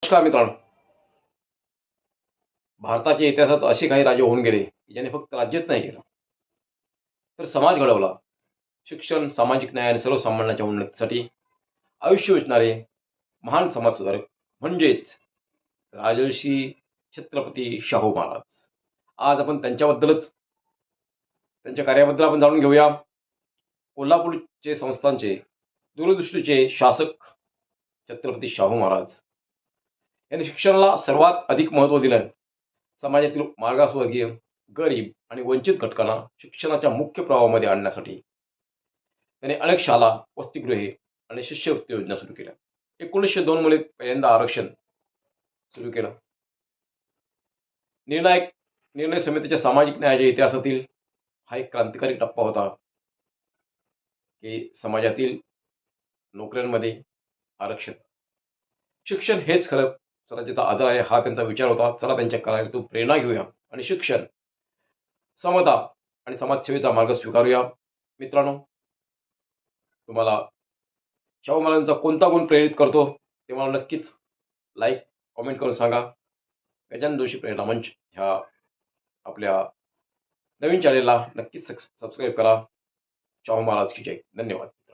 नमस्कार मित्रांनो. भारताच्या इतिहासात असे काही राजे होऊन गेले की ज्याने फक्त राज्यच नाही केलं तर समाज घडवला. शिक्षण, सामाजिक न्याय आणि सर्वसामान्यांच्या उन्नतीसाठी आयुष्य वेचणारे महान समाजसुधारक म्हणजेच राजर्षी छत्रपती शाहू महाराज. आज आपण त्यांच्याबद्दलच, त्यांच्या कार्याबद्दल आपण जाणून घेऊया. कोल्हापूरचे संस्थानचे दूरदृष्टीचे शासक छत्रपती शाहू महाराज यांनी शिक्षणाला सर्वात अधिक महत्त्व दिलं. समाजातील मागासवर्गीय, गरीब आणि वंचित घटकांना शिक्षणाच्या मुख्य प्रवाहामध्ये आणण्यासाठी त्यांनी अनेक शाळा, वसतिगृहे आणि शिष्यवृत्ती योजना सुरू केल्या. 1902 मध्ये पहिल्यांदा आरक्षण सुरू केलं. निर्णायक निर्णय समितीच्या सामाजिक न्यायाच्या इतिहासातील हा एक क्रांतिकारी टप्पा होता की समाजातील नोकऱ्यांमध्ये आरक्षण. शिक्षण हेच खरं स्वराज्याचा आधार आहे, हा त्यांचा विचार होता. चला त्यांच्या कार्यातून प्रेरणा घेऊया आणि शिक्षण, समता आणि समाजसेवेचा मार्ग स्वीकारूया. मित्रांनो, तुम्हाला शाहू महाराजांचा कोणता गुण प्रेरित करतो ते मला नक्कीच लाईक, कॉमेंट करून सांगा. गजानन जोशी प्रेरणा मंच ह्या आपल्या नवीन चॅनेलला नक्कीच सबस्क्राईब करा. शाहू महाराज की जय. धन्यवाद.